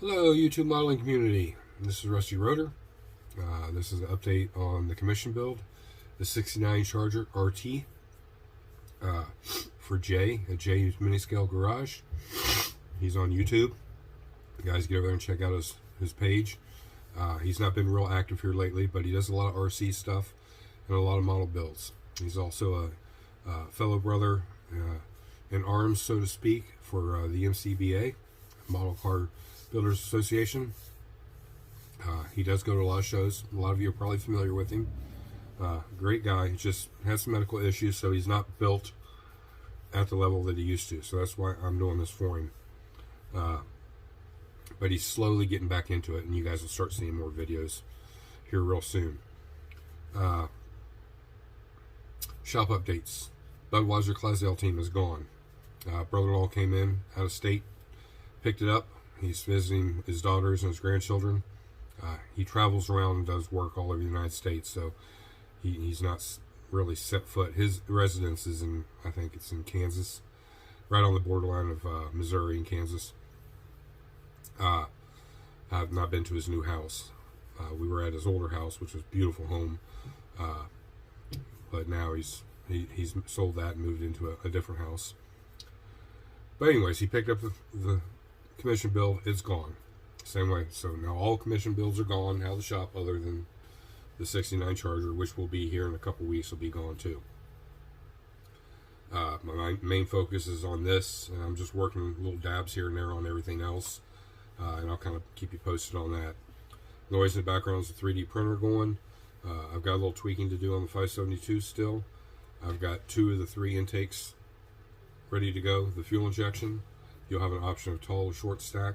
Hello YouTube modeling community, this is Rusty Rotor. This is an update on the commission build, the 69 Charger RT for Jay at Jay's Miniscale Garage. He's on YouTube. You guys get over there and check out his page. He's not been real active here lately, but he does a lot of RC stuff and a lot of model builds. He's also a fellow brother in arms, so to speak, for the MCBA, Model Car Builders Association. He does go to a lot of shows. A lot of you are probably familiar with him. Great guy. He just has some medical issues, so he's not built at the level that he used to. So that's why I'm doing this for him. But he's slowly getting back into it, and you guys will start seeing more videos here real soon. Shop updates. Budweiser Clasdale team is gone. Brother-in-law came in out of state, picked it up. He's visiting his daughters and his grandchildren. He travels around and does work all over the United States, so he's not really set foot. His residence is in, I think it's in Kansas, right on the borderline of Missouri and Kansas. I've not been to his new house. We were at his older house, which was a beautiful home, but now he's sold that and moved into a different house. But anyways, he picked up the commission build. It's gone. Same way. So now all commission builds are gone out of the shop, other than the 69 Charger, which will be here in a couple weeks, will be gone too. My main focus is on this, and I'm just working little dabs here and there on everything else, and I'll kind of keep you posted on that. Noise in the background is a 3D printer going. I've got a little tweaking to do on the 572 still. I've got 2 of the 3 intakes ready to go. The fuel injection, you'll have an option of tall or short stack.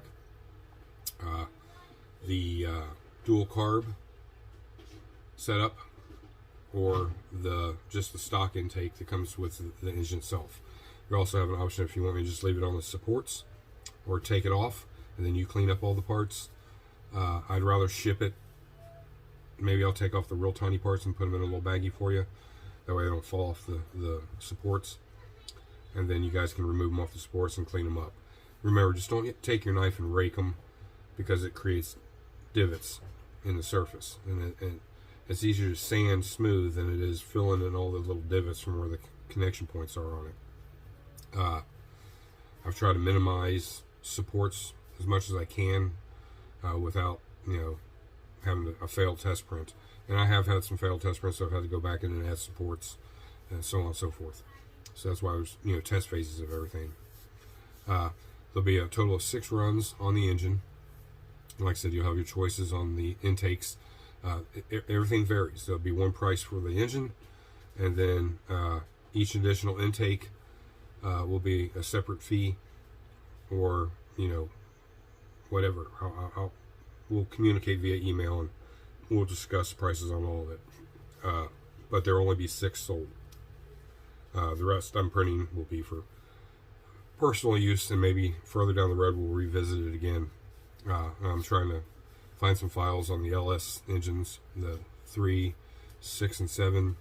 The dual carb setup, or just the stock intake that comes with the engine itself. You also have an option if you want me to just leave it on the supports or take it off and then you clean up all the parts. I'd rather ship it. Maybe I'll take off the real tiny parts and put them in a little baggie for you. That way they don't fall off the supports. And then you guys can remove them off the supports and clean them up. Remember, just don't take your knife and rake them, because it creates divots in the surface. And it's easier to sand smooth than it is filling in all the little divots from where the connection points are on it. I've tried to minimize supports as much as I can without, having a failed test print. And I have had some failed test prints, so I've had to go back in and add supports and so on and so forth. So that's why there's test phases of everything. There'll be a total of 6 runs on the engine. Like I said, you'll have your choices on the intakes. Everything varies. There'll be one price for the engine, and then each additional intake will be a separate fee, or whatever. We'll communicate via email, and we'll discuss prices on all of it. But there will only be 6 sold. The rest I'm printing will be for personal use, and maybe further down the road we'll revisit it again. I'm trying to find some files on the LS engines, the 3, 6, and 7,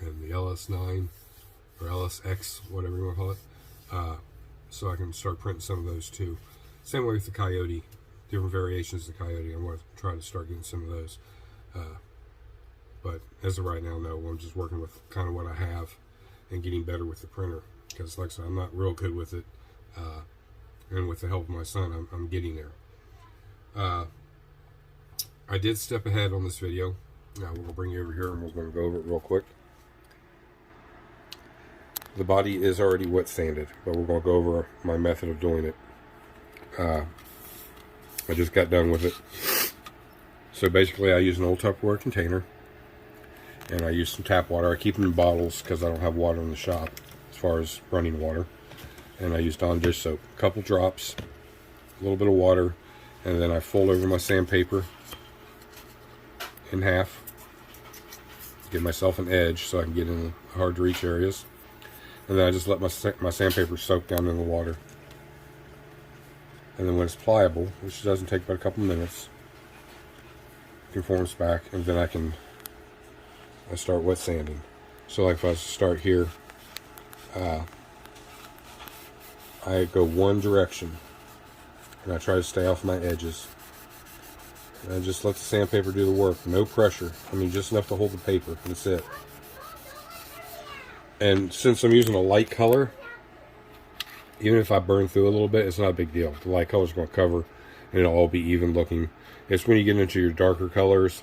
and the LS9 or LSX, whatever you want to call it, so I can start printing some of those too. Same way with the Coyote, different variations of the Coyote. I'm going to try to start getting some of those, but as of right now, no. I'm just working with kind of what I have and getting better with the printer, because like I said, I'm not real good with it, and with the help of my son, I'm getting there. I did step ahead on this video. Now we'll bring you over here and we're going to go over it real quick. The body is already wet sanded, but we're going to go over my method of doing it. I just got done with it. So basically I use an old Tupperware container, and I use some tap water. I keep them in bottles because I don't have water in the shop as far as running water. And I use Dawn dish soap. A couple drops, a little bit of water, and then I fold over my sandpaper in half. Give myself an edge so I can get in the hard to reach areas. And then I just let my sandpaper soak down in the water. And then when it's pliable, which doesn't take but a couple minutes, it conforms back, and then I start wet sanding. So like if I start here, I go one direction and I try to stay off my edges. And I just let the sandpaper do the work. No pressure. I mean, just enough to hold the paper. That's it. And since I'm using a light color, even if I burn through a little bit, it's not a big deal. The light color is going to cover, and it'll all be even looking. It's when you get into your darker colors,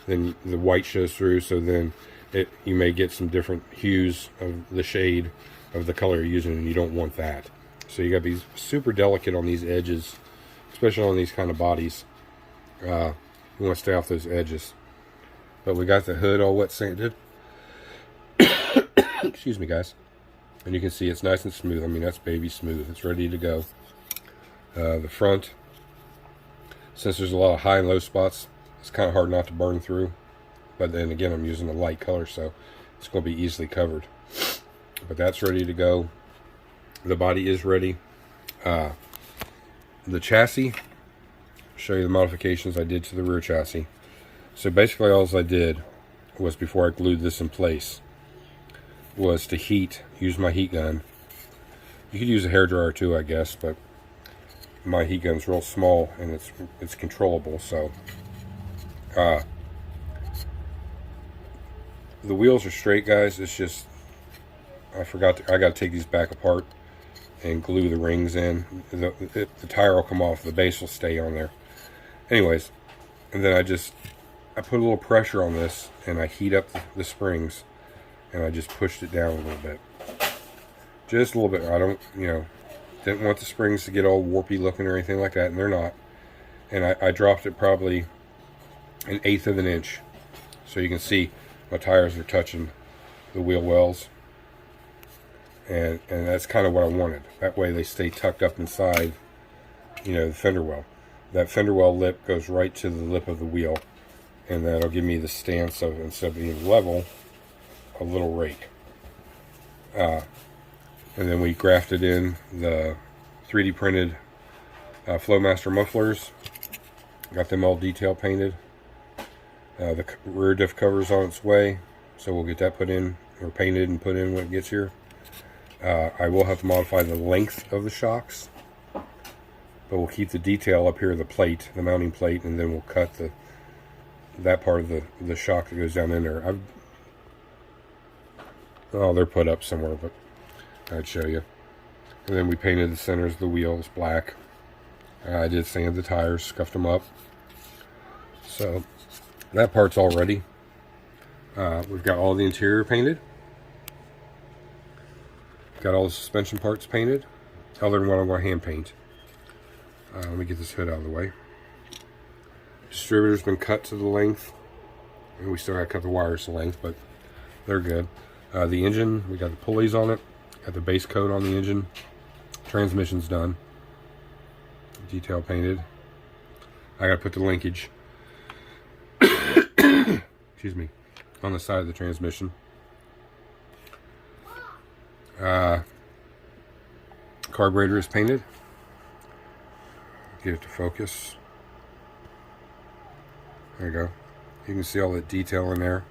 then the white shows through, so then you may get some different hues of the shade of the color you're using, and you don't want that. So you got to be super delicate on these edges, especially on these kind of bodies. You want to stay off those edges. But we got the hood all wet sanded. Excuse me, guys. And you can see it's nice and smooth. I mean, that's baby smooth. It's ready to go. The front, since there's a lot of high and low spots, it's kind of hard not to burn through. But then again, I'm using a light color, so it's going to be easily covered. But that's ready to go. The body is ready. The chassis, I'll show you the modifications I did to the rear chassis. So basically all I did was, before I glued this in place, was to use my heat gun. You could use a hairdryer too, I guess, but my heat gun's real small and it's controllable. So the wheels are straight, guys. It's just I got to take these back apart and glue the rings in. The tire will come off, the base will stay on there. Anyways, and then I put a little pressure on this and I heat up the springs, and I just pushed it down a little bit. Just a little bit. I don't, didn't want the springs to get all warpy looking or anything like that, and they're not. And I dropped it probably 1/8 of an inch. So you can see my tires are touching the wheel wells. And that's kind of what I wanted. That way they stay tucked up inside, the fender well. That fender well lip goes right to the lip of the wheel, and that'll give me the stance of, instead of being level, a little rake. And then we grafted in the 3D printed Flowmaster mufflers. Got them all detail painted. The rear diff cover's on its way, so we'll get that put in, or painted and put in when it gets here. I will have to modify the length of the shocks, but we'll keep the detail up here, the plate, the mounting plate, and then we'll cut that part of the shock that goes down in there. They're put up somewhere, but I'd show you. And then we painted the centers of the wheels black. I did sand the tires, scuffed them up. So that part's all ready. We've got all the interior painted. Got all the suspension parts painted, other than what I'm going to hand paint. Let me get this hood out of the way. Distributor's been cut to the length, and we still got to cut the wires to length, but they're good. The engine, we got the pulleys on it, got the base coat on the engine. Transmission's done, detail painted. I got to put the linkage, excuse me, on the side of the transmission. Carburetor is painted. Get it to focus. There you go. You can see all that detail in there.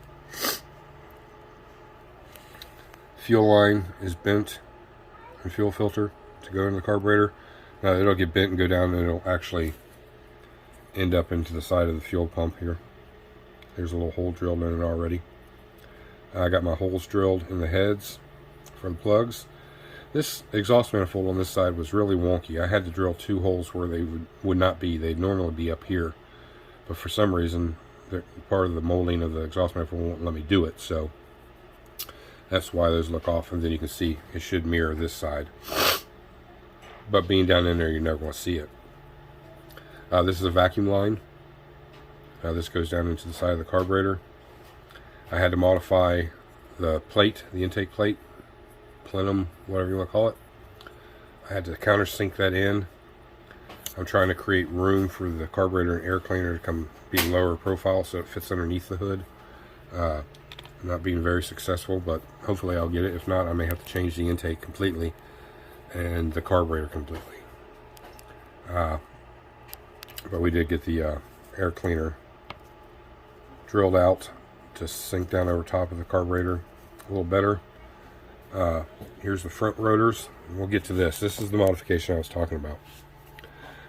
Fuel line is bent, and fuel filter to go into the carburetor. Now it'll get bent and go down, and it'll actually end up into the side of the fuel pump here. There's a little hole drilled in it already. I got my holes drilled in the heads for the plugs. This exhaust manifold on this side was really wonky. I had to drill 2 holes where they would not be. They'd normally be up here, but for some reason part of the molding of the exhaust manifold won't let me do it, so that's why those look off. And then you can see it should mirror this side, but being down in there, you're never going to see it. This is a vacuum line. This goes down into the side of the carburetor. I had to modify the plate, the intake plate, plenum, whatever you want to call it. I had to countersink that in. I'm trying to create room for the carburetor and air cleaner to come be lower profile so it fits underneath the hood. Not being very successful, but hopefully I'll get it. If not, I may have to change the intake completely and the carburetor completely. But we did get the air cleaner drilled out to sink down over top of the carburetor a little better. Here's the front rotors. We'll get to this. This is the modification I was talking about.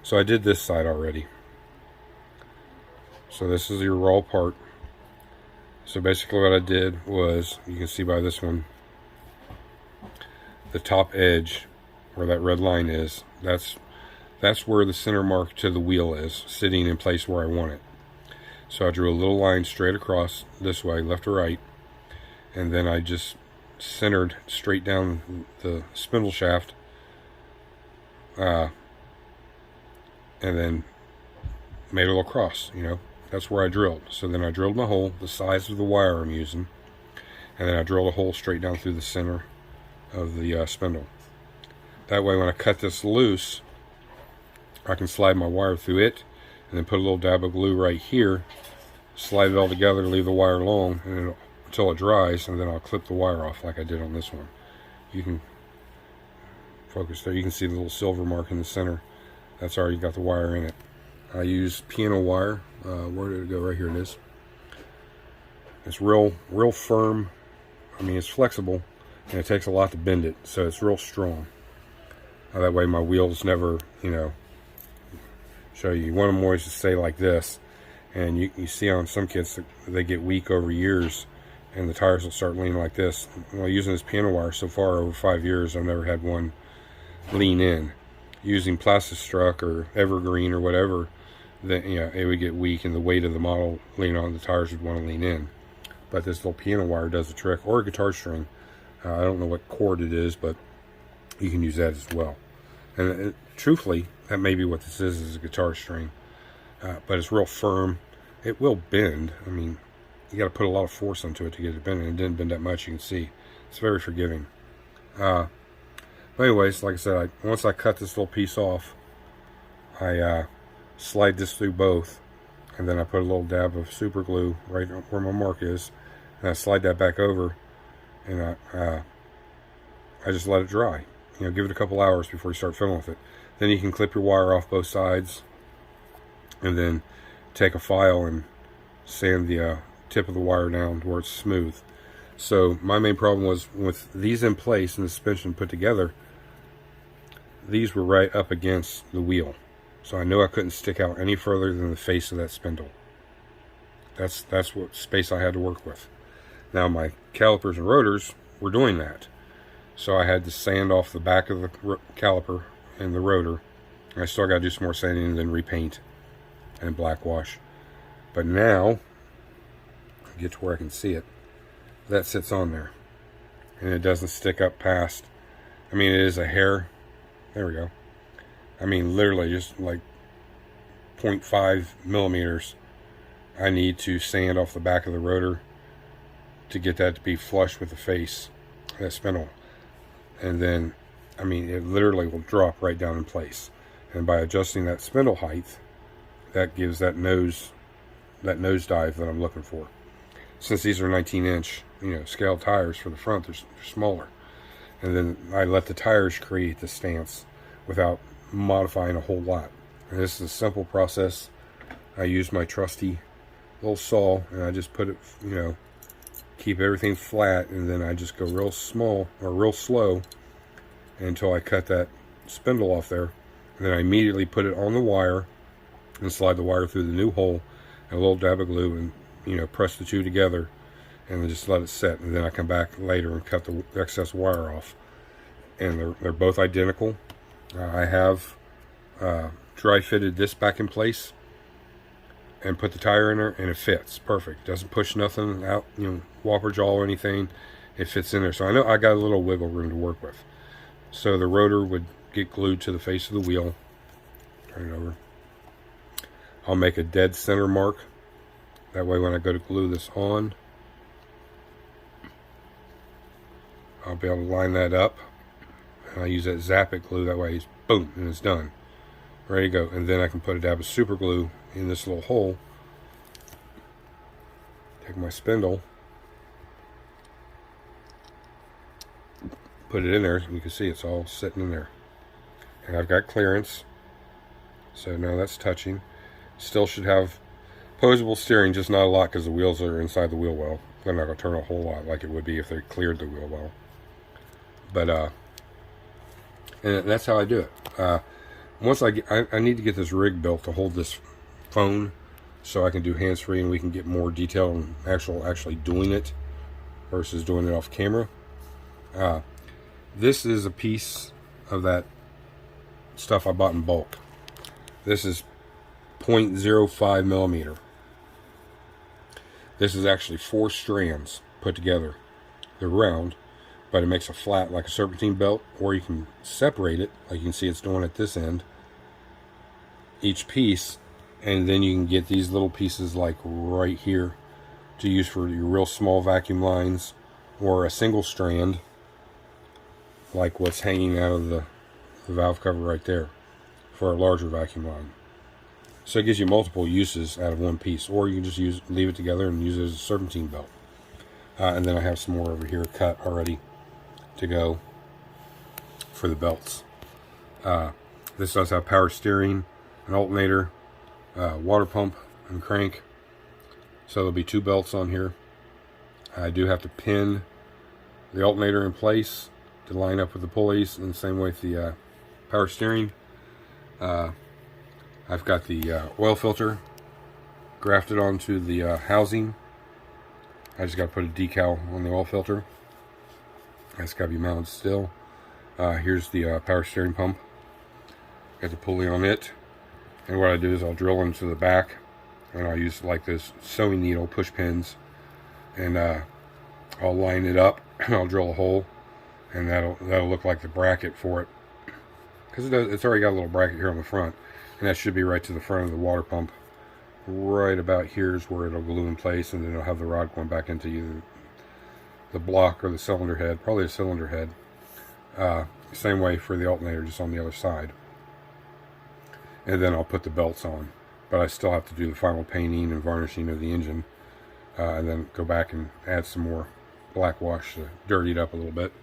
So I did this side already. So this is your raw part. So basically what I did was, you can see by this one, the top edge where that red line is, that's where the center mark to the wheel is, sitting in place where I want it. So I drew a little line straight across this way, left to right, and then I just centered straight down the spindle shaft, and then made a little cross, you know. That's where I drilled. So then I drilled my hole the size of the wire I'm using, and then I drilled a hole straight down through the center of the spindle. That way when I cut this loose, I can slide my wire through it, and then put a little dab of glue right here, slide it all together, leave the wire long, and then until it dries, and then I'll clip the wire off like I did on this one. You can focus there. You can see the little silver mark in the center. That's already got the wire in it. I use piano wire. Where did it go? Right here it is. It's real firm. I mean, it's flexible, and it takes a lot to bend it, so it's real strong. That way my wheels never, you know, show you. You want them always to stay like this, and you see on some kits that they get weak over years, and the tires will start leaning like this. Well, using this piano wire so far over 5 years, I've never had one lean in. Using Plastistruck or Evergreen or whatever, then, you know, it would get weak, and the weight of the model leaning on the tires would want to lean in. But this little piano wire does the trick, or a guitar string. I don't know what cord it is, but you can use that as well. And truthfully, that may be what this is a guitar string. But it's real firm. It will bend. I mean, you got to put a lot of force into it to get it bending. It didn't bend that much, you can see. It's very forgiving. But anyways, like I said, once I cut this little piece off, I slide this through both, and then I put a little dab of super glue right where my mark is, and I slide that back over, and I just let it dry. You know, give it a couple hours before you start fiddling with it. Then you can clip your wire off both sides, and then take a file and sand the tip of the wire down to where it's smooth. So my main problem was with these in place and the suspension put together, these were right up against the wheel. So I knew I couldn't stick out any further than the face of that spindle. That's what space I had to work with. Now my calipers and rotors were doing that. So I had to sand off the back of the caliper and the rotor. I still got to do some more sanding and then repaint and black wash. But now, I'll get to where I can see it. That sits on there. And it doesn't stick up past. I mean, it is a hair. There we go. I mean, literally just like 0.5 millimeters. I need to sand off the back of the rotor to get that to be flush with the face, that spindle. And then, I mean, it literally will drop right down in place. And by adjusting that spindle height, that gives that nose dive that I'm looking for. Since these are 19-inch, you know, scaled tires for the front, they're smaller. And then I let the tires create the stance without modifying a whole lot. And this is a simple process. I use my trusty little saw, and I just put it, you know, keep everything flat, and then I just go real small or real slow until I cut that spindle off there, and then I immediately put it on the wire and slide the wire through the new hole and a little dab of glue, and, you know, press the two together and then just let it set. And then I come back later and cut the excess wire off, and they're both identical. I have dry fitted this back in place and put the tire in there, and it fits perfect. Doesn't push nothing out, you know, whopper jaw or anything. It fits in there, so I know I got a little wiggle room to work with. So the rotor would get glued to the face of the wheel. Turn it over. I'll make a dead center mark. That way when I go to glue this on, I'll be able to line that up. And I use that Zap-It glue, that way it's boom, and it's done. Ready to go. And then I can put a dab of super glue in this little hole. Take my spindle, put it in there, and you can see it's all sitting in there. And I've got clearance, so now that's touching. Still should have posable steering, just not a lot because the wheels are inside the wheel well. They're not going to turn a whole lot like it would be if they cleared the wheel well. But and that's how I do it. once I need to get this rig built to hold this phone, so I can do hands-free and we can get more detail on actually doing it versus doing it off camera. This is a piece of that stuff I bought in bulk. This is 0.05 millimeter. This is actually 4 strands put together. They're round, but it makes a flat like a serpentine belt, or you can separate it like you can see it's doing at this end, each piece, and then you can get these little pieces like right here to use for your real small vacuum lines, or a single strand like what's hanging out of the valve cover right there for a larger vacuum line. So it gives you multiple uses out of one piece, or you can just leave it together and use it as a serpentine belt. And then I have some more over here cut already to go for the belts. This does have power steering, an alternator, water pump, and crank. So there'll be 2 belts on here. I do have to pin the alternator in place to line up with the pulleys, in the same way with the power steering. I've got the oil filter grafted onto the housing. I just got to put a decal on the oil filter. That's got to be mounted still. Here's the power steering pump. Got the pulley on it. And what I do is I'll drill into the back, and I'll use like this sewing needle, push pins, and I'll line it up and I'll drill a hole, and that'll look like the bracket for it, because it's already got a little bracket here on the front, and that should be right to the front of the water pump. Right about here is where it'll glue in place, and then it'll have the rod going back into either the block or the cylinder head, probably a cylinder head. Same way for the alternator, just on the other side. And then I'll put the belts on, but I still have to do the final painting and varnishing of the engine, and then go back and add some more black wash to dirty it up a little bit,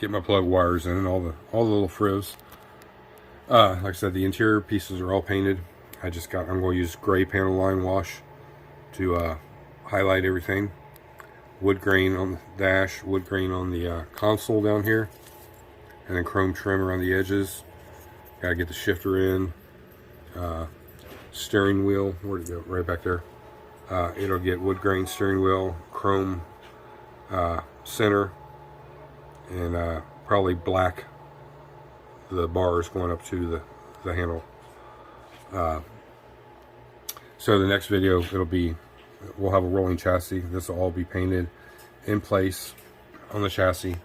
get my plug wires in, and all the little frizz. Like I said, the interior pieces are all painted. I'm going to use gray panel line wash to highlight everything. Wood grain on the dash, wood grain on the console down here, and then chrome trim around the edges. Got to get the shifter in. Steering wheel, where'd it go? Right back there. It'll get wood grain steering wheel, chrome center, and probably black the bars going up to the handle. So the next video, we'll have a rolling chassis. This will all be painted in place on the chassis.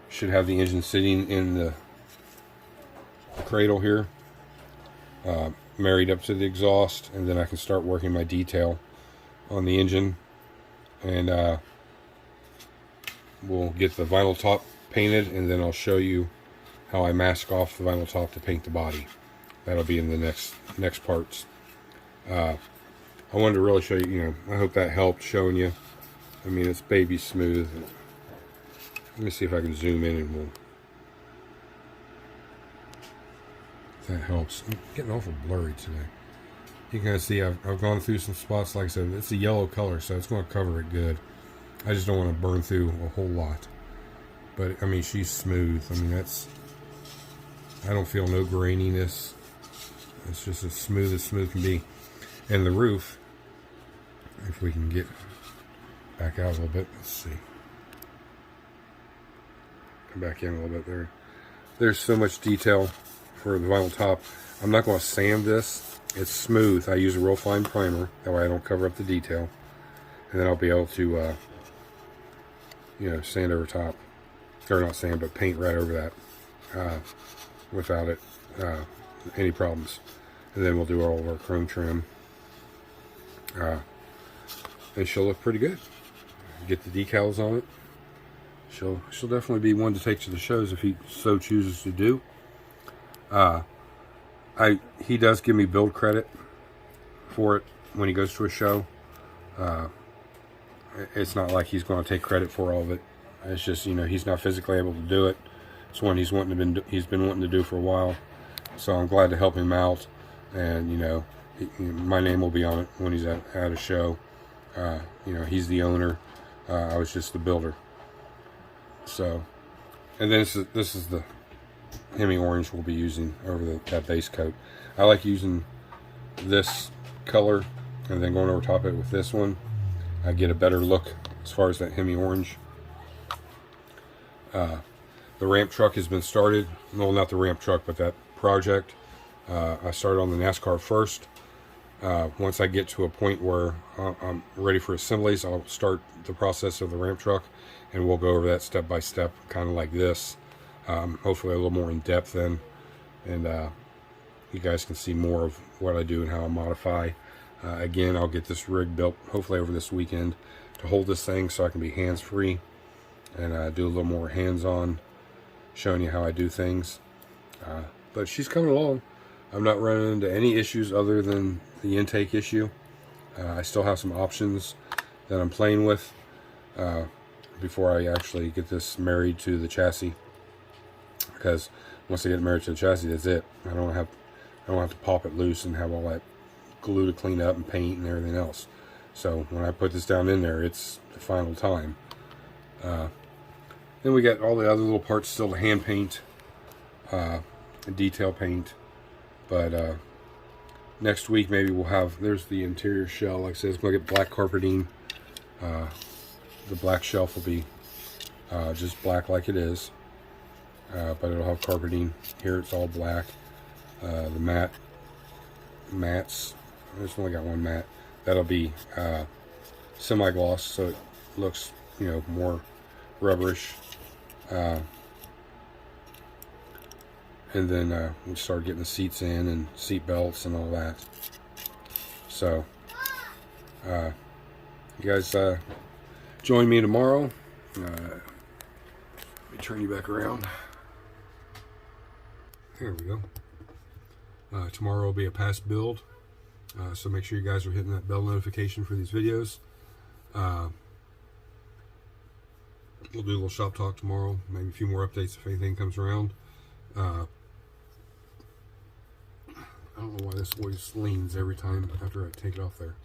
Should have the engine sitting in the cradle here, married up to the exhaust, and then I can start working my detail on the engine, and we'll get the vinyl top painted, and then I'll show you how I mask off the vinyl top to paint the body. That'll be in the next parts. I wanted to really show you, I hope that helped showing you. I mean, it's baby smooth. Let me see if I can zoom in, and that helps. I'm getting awful blurry today. You can kind of see I've gone through some spots. Like I said, it's a yellow color, so it's going to cover it good. I just don't want to burn through a whole lot. But I mean, she's smooth. I mean, I don't feel no graininess. It's just as smooth can be. And the roof, if we can get back out a little bit, let's see. Come back in a little bit there. There's so much detail for the vinyl top. I'm not going to sand this. It's smooth. I use a real fine primer. That way I don't cover up the detail. And then I'll be able to, sand over top. Or not sand, but paint right over that. Without any problems. And then we'll do all of our chrome trim. And she'll look pretty good. Get the decals on it. She'll definitely be one to take to the shows if he so chooses to do. He does give me build credit for it when he goes to a show. It's not like he's going to take credit for all of it. It's just, he's not physically able to do it. It's one he's been wanting to do for a while. So I'm glad to help him out. And, my name will be on it when he's at a show. He's the owner. I was just the builder. So, and then this is the Hemi orange we'll be using over that base coat. I like using this color and then going over top of it with this one. I get a better look as far as that Hemi orange. The ramp truck has been started. Well, not the ramp truck, but that project. I started on the NASCAR first. Once I get to a point where I'm ready for assemblies, I'll start the process of the ramp truck, and we'll go over that step by step, kind of like this. Hopefully a little more in depth then, and you guys can see more of what I do and how I modify. Again, I'll get this rig built hopefully over this weekend to hold this thing so I can be hands-free and do a little more hands-on, showing you how I do things. But she's coming along. I'm not running into any issues other than the intake issue. I still have some options that I'm playing with before I actually get this married to the chassis. Because once I get married to the chassis, that's it. I don't have to pop it loose and have all that glue to clean up and paint and everything else. So when I put this down in there, it's the final time. Then we got all the other little parts still to hand paint, detail paint. But next week maybe we'll have, there's the interior shell. Like I said, it's going to get black carpeting. The black shelf will be just black like it is. But it'll have carpeting. Here it's all black. The mats, I just only got one mat. That'll be semi-gloss, so it looks, you know, more rubberish. And then we start getting the seats in and seat belts and all that. So, you guys join me tomorrow. Let me turn you back around. There we go. Tomorrow will be a past build. So make sure you guys are hitting that bell notification for these videos. We'll do a little shop talk tomorrow. Maybe a few more updates if anything comes around. I don't know why this always leans every time after I take it off there.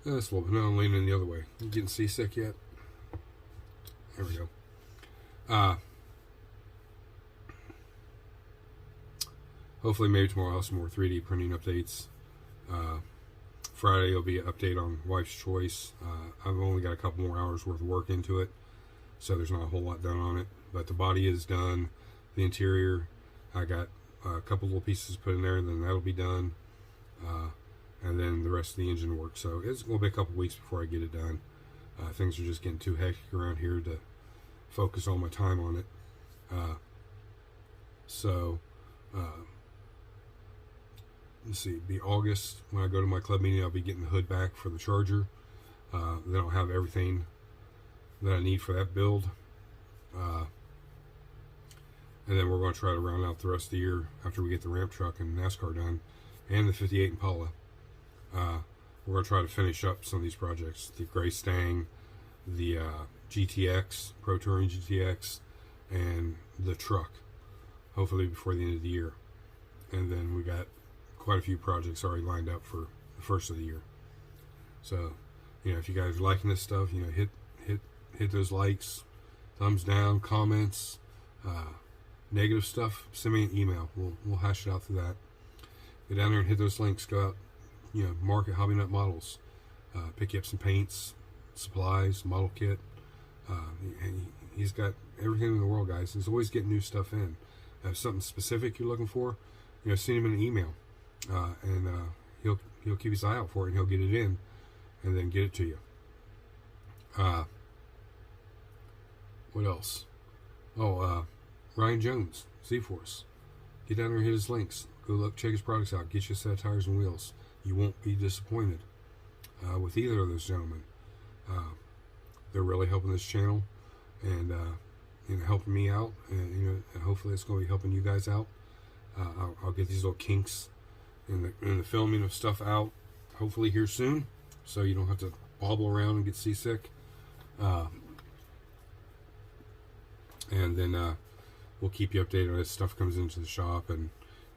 That's a little bit. No, I'm leaning the other way. You getting seasick yet? There we go. Hopefully maybe tomorrow I'll have some more 3D printing updates. Friday will be an update on Wife's Choice. I've only got a couple more hours worth of work into it, so there's not a whole lot done on it. But the body is done. The interior, I got a couple little pieces put in there, and then that'll be done. And then the rest of the engine work. So it's going to be a couple weeks before I get it done. Things are just getting too hectic around here to focus all my time on it. Let's see, it'll be August when I go to my club meeting. I'll be getting the hood back for the Charger. Then I'll have everything that I need for that build. And then we're going to try to round out the rest of the year after we get the ramp truck and NASCAR done and the 58 Impala. We're going to try to finish up some of these projects. The Gray Stang, the GTX, Pro Touring GTX, and the truck. Hopefully before the end of the year. And then we got quite a few projects already lined up for the first of the year. So, you know, if you guys are liking this stuff, you know, hit those likes, thumbs down, comments, negative stuff, send me an email. We'll hash it out through that. Go down there and hit those links. Go out, you know, market Hobby Nut Models. Pick you up some paints, supplies, model kit. And he's got everything in the world, guys. He's always getting new stuff in. If something specific you're looking for, you know, send him an email. And he'll keep his eye out for it, and he'll get it in and then get it to you. What else? Ryan Jones, Z-Force. Get down there and hit his links. Go look, check his products out. Get you a set of tires and wheels. You won't be disappointed with either of those gentlemen. They're really helping this channel and helping me out. And you know, hopefully it's going to be helping you guys out. I'll get these little kinks in the filming of stuff out hopefully here soon, so you don't have to bobble around and get seasick. And then we'll keep you updated as stuff comes into the shop and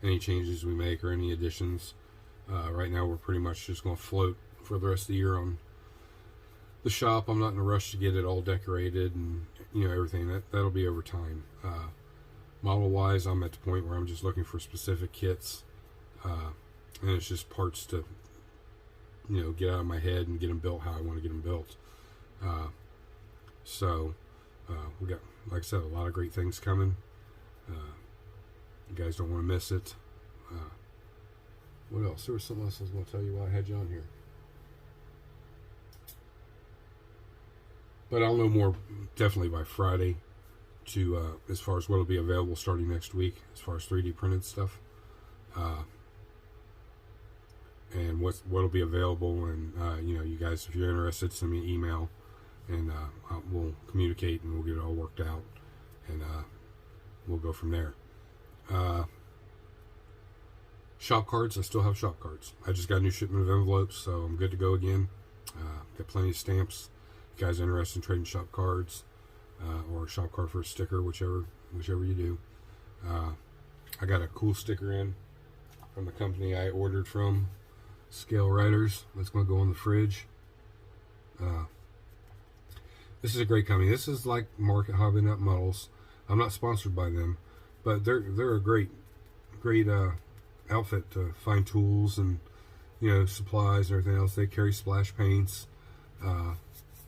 any changes we make or any additions. Right now we're pretty much just going to float for the rest of the year on the shop. I'm not in a rush to get it all decorated and, you know, everything. That'll be over time. Model wise, I'm at the point where I'm just looking for specific kits, and it's just parts to, you know, get out of my head and get them built how I want to get them built. So we got, like I said, a lot of great things coming. You guys don't want to miss it. What else? There was something else I was going to tell you while I had you on here. But I'll know more definitely by Friday to as far as what will be available starting next week as far as 3D printed stuff. And what'll be available, and you know, you guys, if you're interested, send me an email, and we'll communicate and we'll get it all worked out, and we'll go from there. Shop cards, I still have shop cards. I just got a new shipment of envelopes, so I'm good to go again. Got plenty of stamps. If you guys are interested in trading shop cards, or a shop card for a sticker, whichever you do. I got a cool sticker in from the company I ordered from, Scale Writers. That's going to go on the fridge. This is a great company. This is like Market Hobby Nut Models. I'm not sponsored by them, but they're a great outfit to find tools and, you know, supplies and everything else. They carry splash paints, and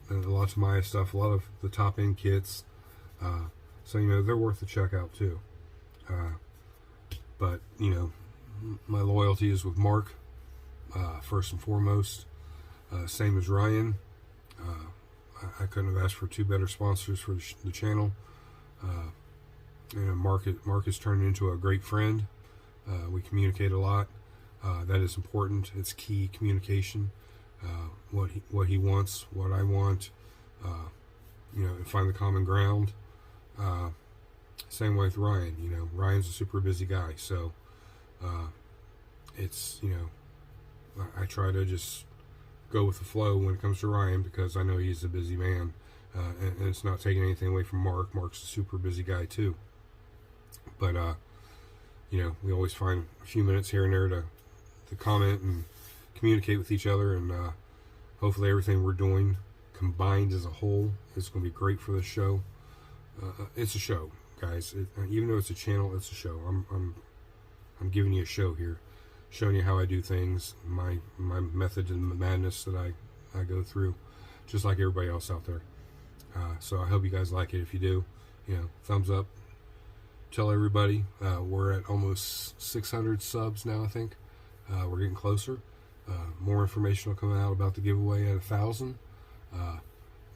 a lot of Maya stuff, a lot of the top end kits. So, you know, they're worth the check out too. But, you know, my loyalty is with Mark, first and foremost. Same as Ryan. I couldn't have asked for two better sponsors for the channel. And Mark has turned into a great friend. We communicate a lot. That is important. It's key, communication. What he wants, what I want. You know, and find the common ground. Same way with Ryan. You know, Ryan's a super busy guy, so it's, you know, I try to just go with the flow when it comes to Ryan, because I know he's a busy man, and it's not taking anything away from Mark. Mark's a super busy guy too, but you know, we always find a few minutes here and there to comment and communicate with each other, and hopefully everything we're doing combined as a whole is going to be great for the show. It's a show, guys. Even though it's a channel, it's a show. I'm giving you a show here, showing you how I do things, my method and madness that I go through, just like everybody else out there. So I hope you guys like it. If you do, you know, thumbs up. Tell everybody. We're at almost 600 subs now, I think. We're getting closer. More information will come out about the giveaway at 1,000.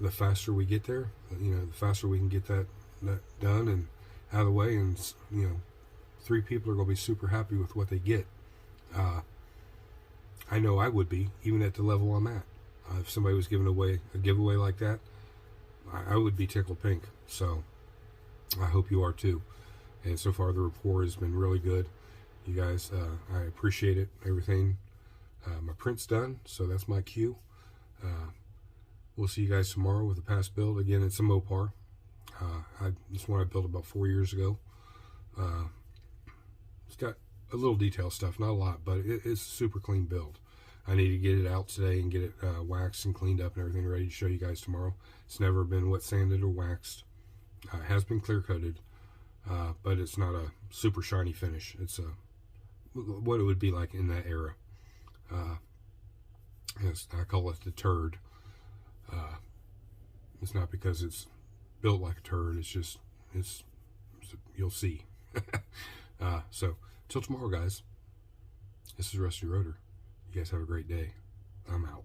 The faster we get there, you know, the faster we can get that done and out of the way, and, you know, 3 people are going to be super happy with what they get. I know I would be, even at the level I'm at. If somebody was giving away a giveaway like that, I would be tickled pink. So I hope you are too. And so far the rapport has been really good. You guys, I appreciate it, everything. My print's done, so that's my cue. We'll see you guys tomorrow with a past build. Again, it's a Mopar. This one I built about 4 years ago. It's got a little detail stuff, not a lot, but it's a super clean build. I need to get it out today and get it waxed and cleaned up and everything ready to show you guys tomorrow. It's never been wet sanded or waxed. It has been clear coated, but it's not a super shiny finish. It's what it would be like in that era. I call it the turd. It's not because it's built like a turd. It's just, you'll see. So till tomorrow, guys. This is Rusty Rotor. You guys have a great day. I'm out.